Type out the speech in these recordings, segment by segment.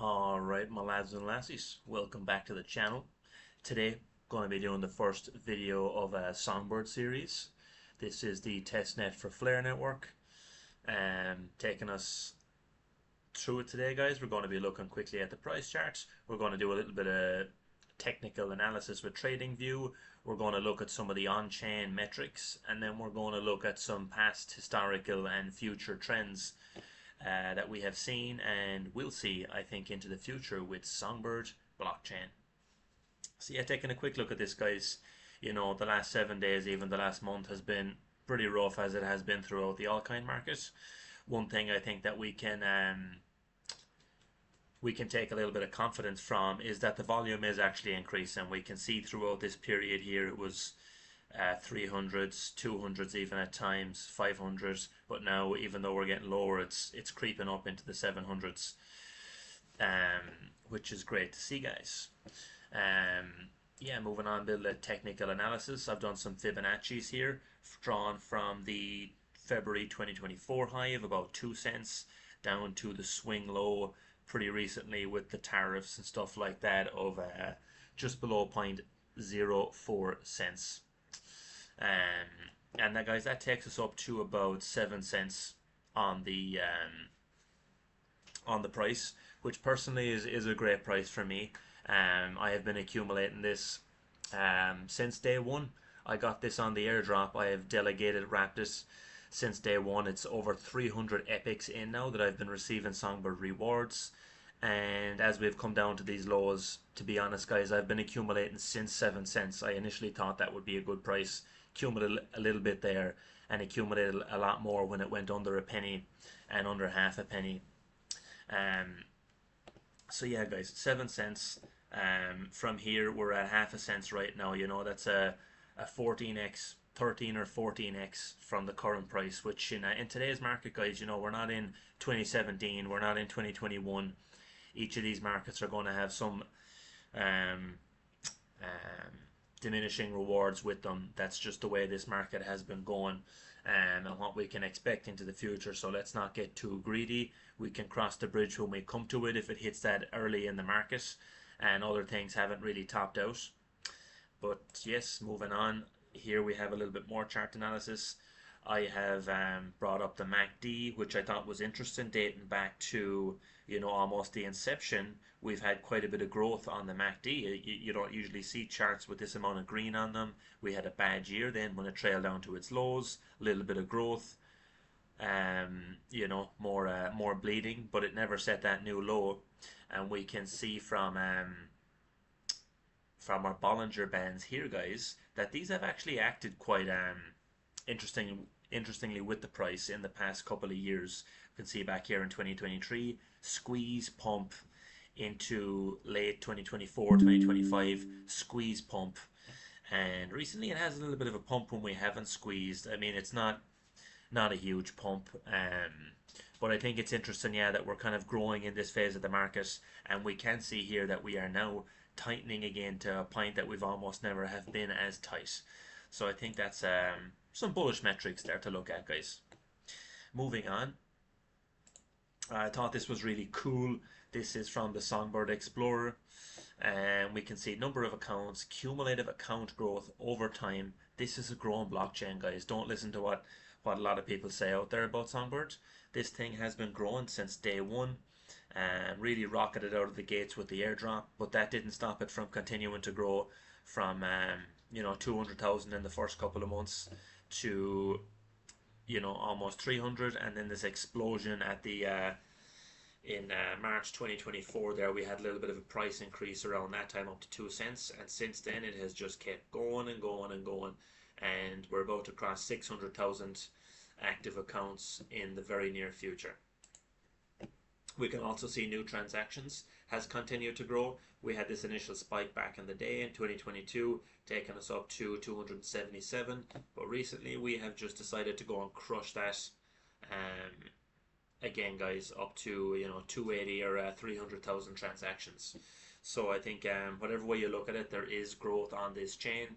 Alright, my lads and lassies, welcome back to the channel. Today, going to be doing the first video of a Songbird series. This is the testnet for Flare Network. Taking us through it today, guys. We're going to be looking quickly at the price charts. We're going to do a little bit of technical analysis with TradingView. We're going to look at some of the on-chain metrics, and then we're going to look at some past historical and future trends that we have seen and will see, I think, into the future with Songbird blockchain. So yeah, taking a quick look at this, guys. You know, the last 7 days, even the last month, has been pretty rough, as it has been throughout the altcoin market. One thing I think that we can take a little bit of confidence from is that the volume is actually increasing. We can see throughout this period here it was 300s, 200s even at times, 500s, but now even though we're getting lower, it's creeping up into the 700s, which is great to see, guys. Yeah, moving on, build a technical analysis. I've done some Fibonacci's here, drawn from the February 2024 high of about 2 cents down to the swing low pretty recently with the tariffs and stuff like that of just below 0.04 cents. And that, guys, that takes us up to about 7 cents on the price, which personally is a great price for me. I have been accumulating this since day one. I got this on the airdrop. I have delegated wrapped this since day one. It's over 300 epics in now that I've been receiving Songbird rewards. And as we've come down to these lows, to be honest, guys, I've been accumulating since 7 cents. I initially thought that would be a good price. Accumulated a little bit there and accumulated a lot more when it went under a penny and under half a penny. So yeah, guys, 7 cents. From here, we're at half a cent right now. You know, that's a 14x, 13 or 14x from the current price, which in today's market, guys, you know, we're not in 2017, we're not in 2021. Each of these markets are going to have some diminishing rewards with them. That's just the way this market has been going, and what we can expect into the future. So let's not get too greedy. We can cross the bridge when we come to it if it hits that early in the market and other things haven't really topped out. But yes, moving on, here we have a little bit more chart analysis. I have brought up the MACD, which I thought was interesting, dating back to, you know, almost the inception. We've had quite a bit of growth on the MACD. You don't usually see charts with this amount of green on them. We had a bad year then when it trailed down to its lows, a little bit of growth, you know, more bleeding, but it never set that new low. And we can see from our Bollinger Bands here, guys, that these have actually acted quite interestingly with the price in the past couple of years. You can see back here in 2023, squeeze pump into late 2024, 2025, squeeze pump. And recently it has a little bit of a pump when we haven't squeezed. I mean, it's not a huge pump, but I think it's interesting, yeah, that we're kind of growing in this phase of the market, and we can see here that we are now tightening again to a point that we've almost never have been as tight. So I think that's some bullish metrics there to look at, guys. Moving on, I thought this was really cool. This is from the Songbird Explorer, and we can see number of accounts, cumulative account growth over time. This is a growing blockchain, guys. Don't listen to what a lot of people say out there about Songbird. This thing has been growing since day one, and really rocketed out of the gates with the airdrop, but that didn't stop it from continuing to grow from you know, 200,000 in the first couple of months to, you know, almost 300, and then this explosion at the in March 2024 there we had a little bit of a price increase around that time up to 2 cents, and since then it has just kept going and going and going, and we're about to cross 600,000 active accounts in the very near future. We can also see new transactions has continued to grow. We had this initial spike back in the day in 2022, taking us up to 277, but recently we have just decided to go and crush that again, guys, up to, you know, 280 or 300,000 transactions. So I think whatever way you look at it, there is growth on this chain,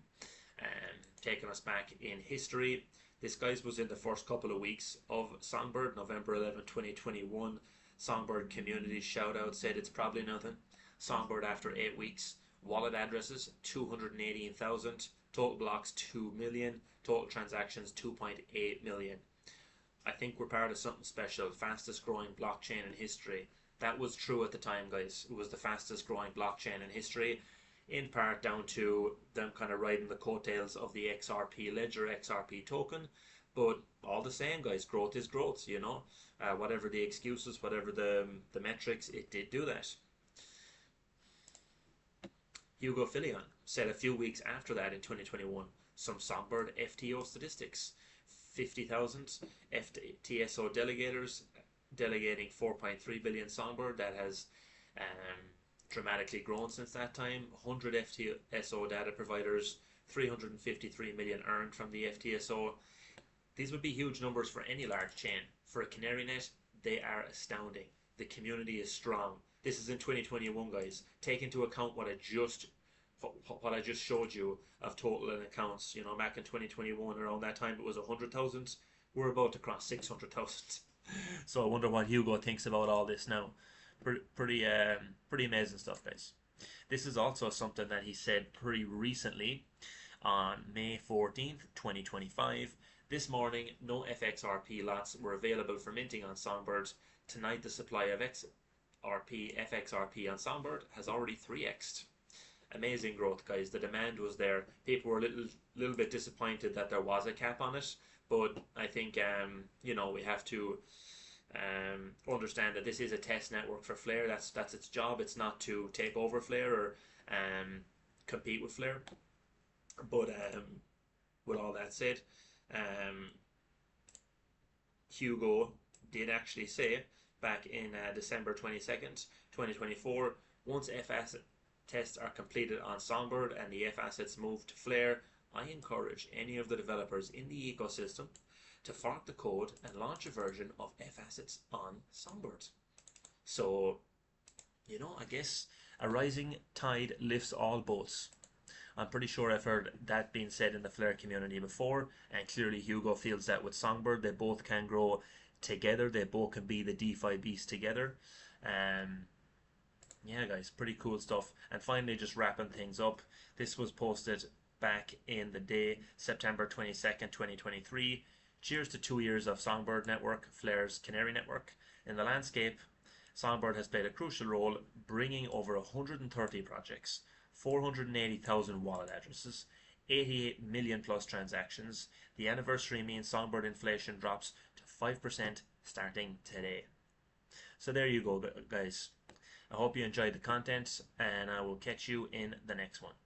taking us back in history. This, guys, was in the first couple of weeks of Songbird, November 11, 2021. Songbird community shout out said it's probably nothing. Songbird after 8 weeks. Wallet addresses 218,000. Total blocks 2 million. Total transactions 2.8 million. I think we're part of something special. Fastest growing blockchain in history. That was true at the time, guys. It was the fastest growing blockchain in history, in part down to them kind of riding the coattails of the XRP ledger, XRP token. But all the same, guys, growth is growth, you know. Whatever the excuses, whatever the metrics, it did do that. Hugo Filion said a few weeks after that in 2021, some Songbird FTO statistics. 50,000 FTSO delegators delegating 4.3 billion Songbird. That has dramatically grown since that time. 100 FTSO data providers, 353 million earned from the FTSO. These would be huge numbers for any large chain. For a Canary Net, they are astounding. The community is strong. This is in 2021, guys. Take into account what I just showed you of total in accounts. You know, back in 2021, around that time, it was 100,000. We're about to cross 600,000. So I wonder what Hugo thinks about all this now. Pretty amazing stuff, guys. This is also something that he said pretty recently on May 14th, 2025. This morning, no FXRP lots were available for minting on Songbird. Tonight, the supply of FXRP on Songbird has already 3x'd. Amazing growth, guys. The demand was there. People were a little bit disappointed that there was a cap on it, but I think you know, we have to understand that this is a test network for Flare. That's its job. It's not to take over Flare or compete with Flare. But with all that said, Hugo did actually say back in December 22nd, 2024, once F asset tests are completed on Songbird and the F assets move to Flare, I encourage any of the developers in the ecosystem to fork the code and launch a version of F assets on Songbird. So, you know, I guess a rising tide lifts all boats. I'm pretty sure I've heard that being said in the Flare community before, and clearly Hugo feels that with Songbird, they both can grow together. They both can be the DeFi beast together. Yeah, guys, pretty cool stuff. And finally, just wrapping things up, this was posted back in the day, September 22nd, 2023. Cheers to 2 years of Songbird Network, Flare's Canary Network. In the landscape, Songbird has played a crucial role, bringing over 130 projects, 480,000 wallet addresses, 88 million plus transactions. The anniversary means Songbird inflation drops to 5% starting today. So there you go, guys. I hope you enjoyed the content, and I will catch you in the next one.